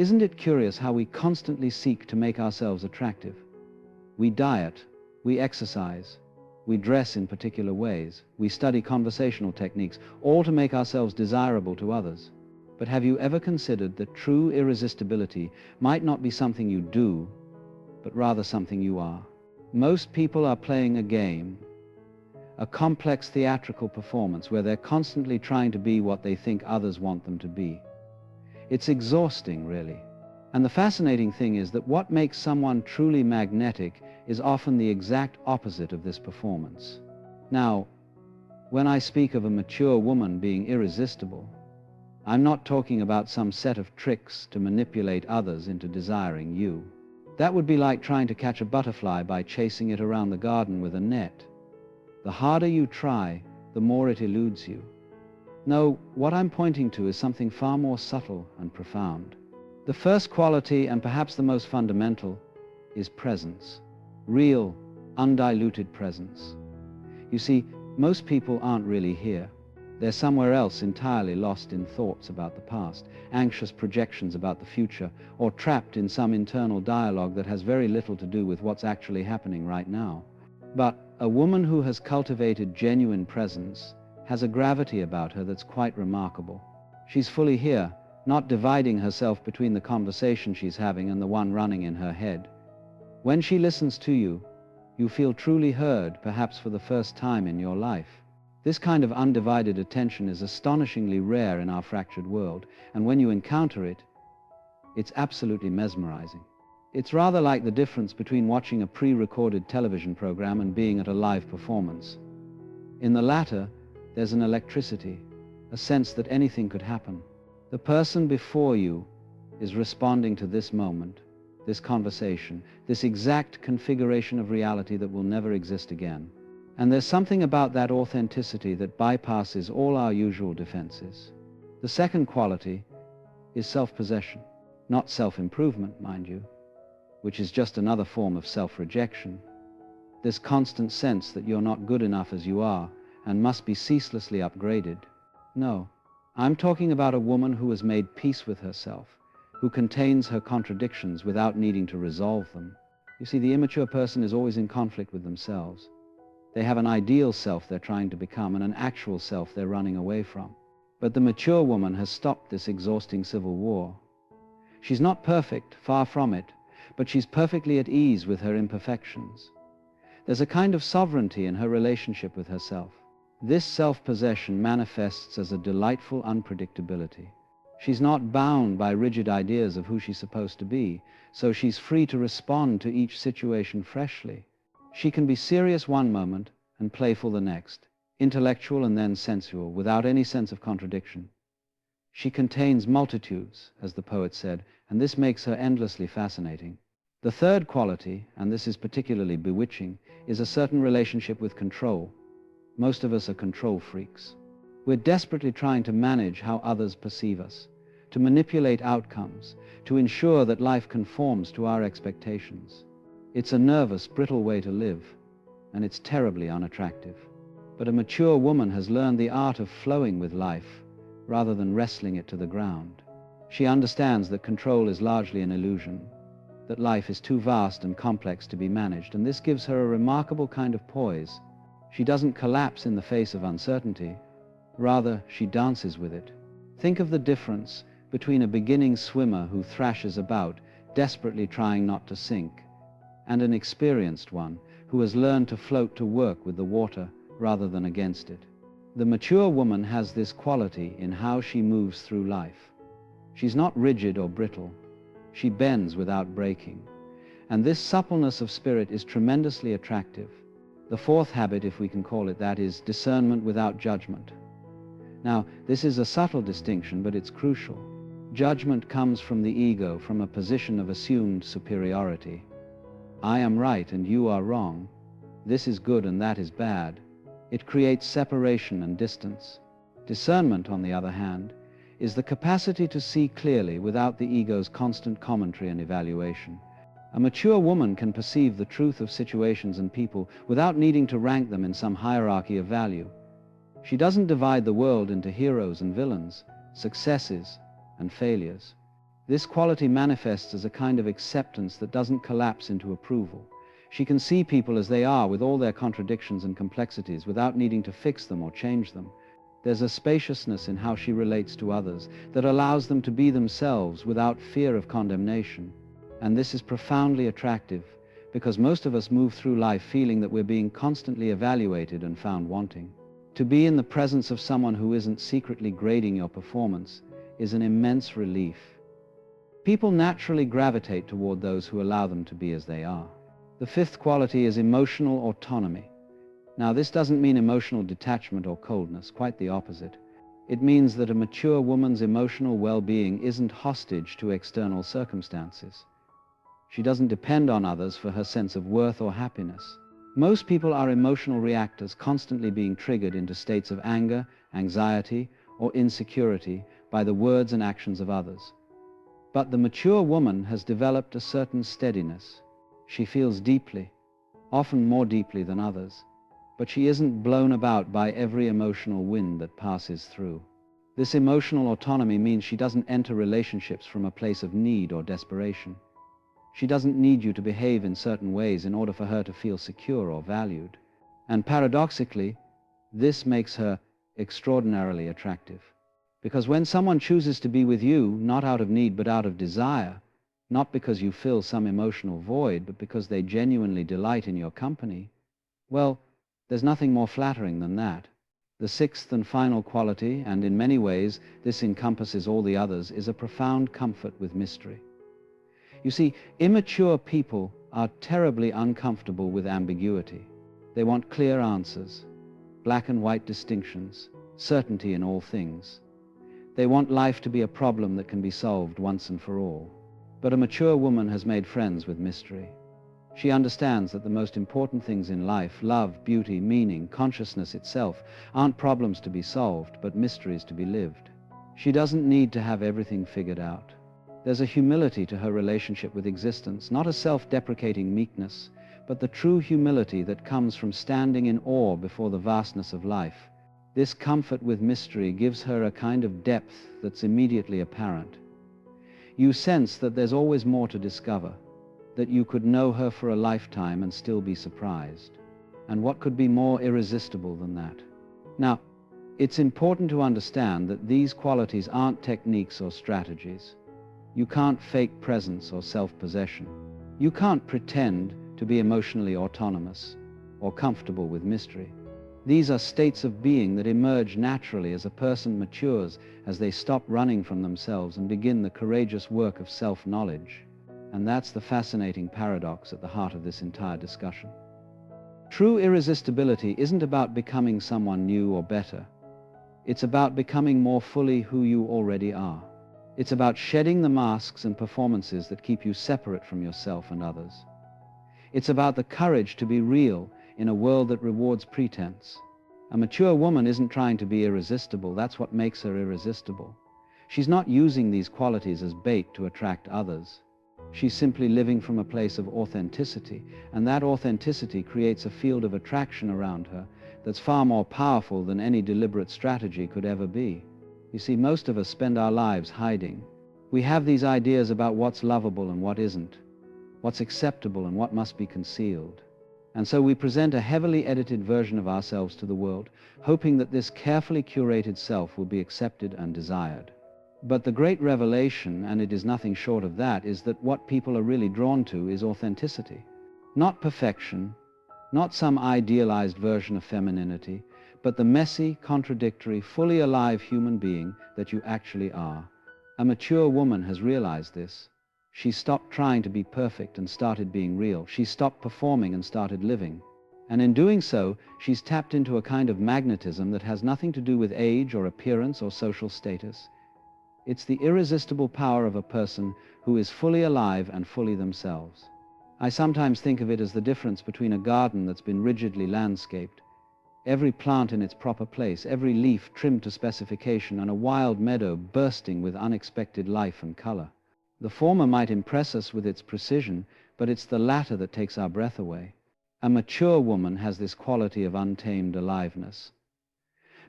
Isn't it curious how we constantly seek to make ourselves attractive? We diet, we exercise, we dress in particular ways, we study conversational techniques, all to make ourselves desirable to others. But have you ever considered that true irresistibility might not be something you do, but rather something you are? Most people are playing a game, a complex theatrical performance where they're constantly trying to be what they think others want them to be. It's exhausting, really. And the fascinating thing is that what makes someone truly magnetic is often the exact opposite of this performance. Now, when I speak of a mature woman being irresistible, I'm not talking about some set of tricks to manipulate others into desiring you. That would be like trying to catch a butterfly by chasing it around the garden with a net. The harder you try, the more it eludes you. No, what I'm pointing to is something far more subtle and profound. The first quality, and perhaps the most fundamental, is presence. Real, undiluted presence. You see, most people aren't really here. They're somewhere else, entirely lost in thoughts about the past, anxious projections about the future, or trapped in some internal dialogue that has very little to do with what's actually happening right now. But a woman who has cultivated genuine presence has a gravity about her that's quite remarkable. She's fully here, not dividing herself between the conversation she's having and the one running in her head. When she listens to you, you feel truly heard, perhaps for the first time in your life. This kind of undivided attention is astonishingly rare in our fractured world, and when you encounter it, it's absolutely mesmerizing. It's rather like the difference between watching a pre-recorded television program and being at a live performance. In the latter, there's an electricity, a sense that anything could happen. The person before you is responding to this moment, this conversation, this exact configuration of reality that will never exist again. And there's something about that authenticity that bypasses all our usual defenses. The second quality is self-possession, not self-improvement, mind you, which is just another form of self-rejection. This constant sense that you're not good enough as you are and must be ceaselessly upgraded. No, I'm talking about a woman who has made peace with herself, who contains her contradictions without needing to resolve them. You see, the immature person is always in conflict with themselves. They have an ideal self they're trying to become and an actual self they're running away from. But the mature woman has stopped this exhausting civil war. She's not perfect, far from it, but she's perfectly at ease with her imperfections. There's a kind of sovereignty in her relationship with herself. This self-possession manifests as a delightful unpredictability. She's not bound by rigid ideas of who she's supposed to be, so she's free to respond to each situation freshly. She can be serious one moment and playful the next, intellectual and then sensual, without any sense of contradiction. She contains multitudes, as the poet said, and this makes her endlessly fascinating. The third quality, and this is particularly bewitching, is a certain relationship with control. Most of us are control freaks. We're desperately trying to manage how others perceive us, to manipulate outcomes, to ensure that life conforms to our expectations. It's a nervous, brittle way to live, and it's terribly unattractive. But a mature woman has learned the art of flowing with life, rather than wrestling it to the ground. She understands that control is largely an illusion, that life is too vast and complex to be managed, and this gives her a remarkable kind of poise. She doesn't collapse in the face of uncertainty. Rather, she dances with it. Think of the difference between a beginning swimmer who thrashes about, desperately trying not to sink, and an experienced one who has learned to float to work with the water rather than against it. The mature woman has this quality in how she moves through life. She's not rigid or brittle. She bends without breaking. And this suppleness of spirit is tremendously attractive. The fourth habit, if we can call it that, is discernment without judgment. Now, this is a subtle distinction, but it's crucial. Judgment comes from the ego, from a position of assumed superiority. I am right and you are wrong. This is good and that is bad. It creates separation and distance. Discernment, on the other hand, is the capacity to see clearly without the ego's constant commentary and evaluation. A mature woman can perceive the truth of situations and people without needing to rank them in some hierarchy of value. She doesn't divide the world into heroes and villains, successes and failures. This quality manifests as a kind of acceptance that doesn't collapse into approval. She can see people as they are with all their contradictions and complexities without needing to fix them or change them. There's a spaciousness in how she relates to others that allows them to be themselves without fear of condemnation. And this is profoundly attractive because most of us move through life feeling that we're being constantly evaluated and found wanting. To be in the presence of someone who isn't secretly grading your performance is an immense relief. People naturally gravitate toward those who allow them to be as they are. The fifth quality is emotional autonomy. Now, this doesn't mean emotional detachment or coldness, quite the opposite. It means that a mature woman's emotional well-being isn't hostage to external circumstances. She doesn't depend on others for her sense of worth or happiness. Most people are emotional reactors, constantly being triggered into states of anger, anxiety, or insecurity by the words and actions of others. But the mature woman has developed a certain steadiness. She feels deeply, often more deeply than others, but she isn't blown about by every emotional wind that passes through. This emotional autonomy means she doesn't enter relationships from a place of need or desperation. She doesn't need you to behave in certain ways in order for her to feel secure or valued. And paradoxically, this makes her extraordinarily attractive. Because when someone chooses to be with you, not out of need but out of desire, not because you fill some emotional void, but because they genuinely delight in your company, well, there's nothing more flattering than that. The sixth and final quality, and in many ways this encompasses all the others, is a profound comfort with mystery. You see, immature people are terribly uncomfortable with ambiguity. They want clear answers, black and white distinctions, certainty in all things. They want life to be a problem that can be solved once and for all. But a mature woman has made friends with mystery. She understands that the most important things in life, love, beauty, meaning, consciousness itself, aren't problems to be solved, but mysteries to be lived. She doesn't need to have everything figured out. There's a humility to her relationship with existence, not a self-deprecating meekness, but the true humility that comes from standing in awe before the vastness of life. This comfort with mystery gives her a kind of depth that's immediately apparent. You sense that there's always more to discover, that you could know her for a lifetime and still be surprised. And what could be more irresistible than that? Now, it's important to understand that these qualities aren't techniques or strategies. You can't fake presence or self-possession. You can't pretend to be emotionally autonomous or comfortable with mystery. These are states of being that emerge naturally as a person matures, as they stop running from themselves and begin the courageous work of self-knowledge. And that's the fascinating paradox at the heart of this entire discussion. True irresistibility isn't about becoming someone new or better. It's about becoming more fully who you already are. It's about shedding the masks and performances that keep you separate from yourself and others. It's about the courage to be real in a world that rewards pretense. A mature woman isn't trying to be irresistible. That's what makes her irresistible. She's not using these qualities as bait to attract others. She's simply living from a place of authenticity, and that authenticity creates a field of attraction around her that's far more powerful than any deliberate strategy could ever be. You see, most of us spend our lives hiding. We have these ideas about what's lovable and what isn't, what's acceptable and what must be concealed. And so we present a heavily edited version of ourselves to the world, hoping that this carefully curated self will be accepted and desired. But the great revelation, and it is nothing short of that, is that what people are really drawn to is authenticity. Not perfection, not some idealized version of femininity, but the messy, contradictory, fully alive human being that you actually are. A mature woman has realized this. She stopped trying to be perfect and started being real. She stopped performing and started living. And in doing so, she's tapped into a kind of magnetism that has nothing to do with age or appearance or social status. It's the irresistible power of a person who is fully alive and fully themselves. I sometimes think of it as the difference between a garden that's been rigidly landscaped, every plant in its proper place, every leaf trimmed to specification, and a wild meadow bursting with unexpected life and color. The former might impress us with its precision, but it's the latter that takes our breath away. A mature woman has this quality of untamed aliveness.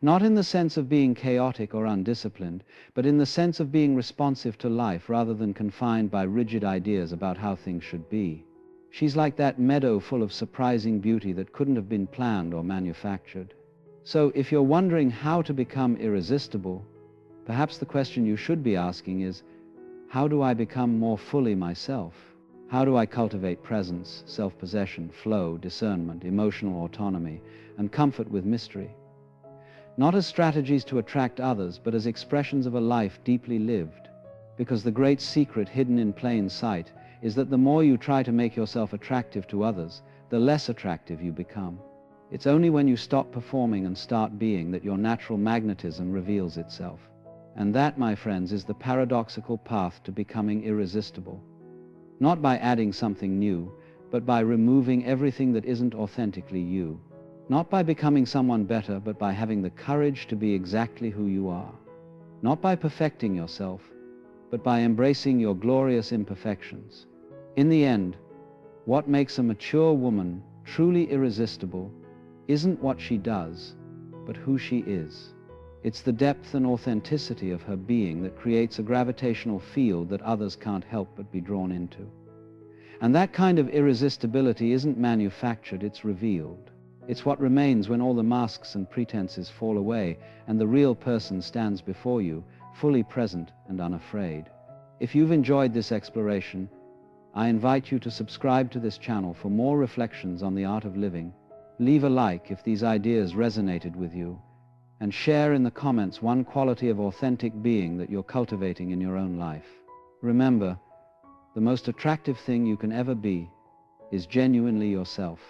Not in the sense of being chaotic or undisciplined, but in the sense of being responsive to life rather than confined by rigid ideas about how things should be. She's like that meadow full of surprising beauty that couldn't have been planned or manufactured. So if you're wondering how to become irresistible, perhaps the question you should be asking is, how do I become more fully myself? How do I cultivate presence, self-possession, flow, discernment, emotional autonomy, and comfort with mystery? Not as strategies to attract others, but as expressions of a life deeply lived. Because the great secret hidden in plain sight is that the more you try to make yourself attractive to others, the less attractive you become. It's only when you stop performing and start being that your natural magnetism reveals itself. And that, my friends, is the paradoxical path to becoming irresistible. Not by adding something new, but by removing everything that isn't authentically you. Not by becoming someone better, but by having the courage to be exactly who you are. Not by perfecting yourself, but by embracing your glorious imperfections. In the end, what makes a mature woman truly irresistible isn't what she does, but who she is. It's the depth and authenticity of her being that creates a gravitational field that others can't help but be drawn into. And that kind of irresistibility isn't manufactured, it's revealed. It's what remains when all the masks and pretenses fall away and the real person stands before you, fully present and unafraid. If you've enjoyed this exploration, I invite you to subscribe to this channel for more reflections on the art of living. Leave a like if these ideas resonated with you, and share in the comments one quality of authentic being that you're cultivating in your own life. Remember, the most attractive thing you can ever be is genuinely yourself.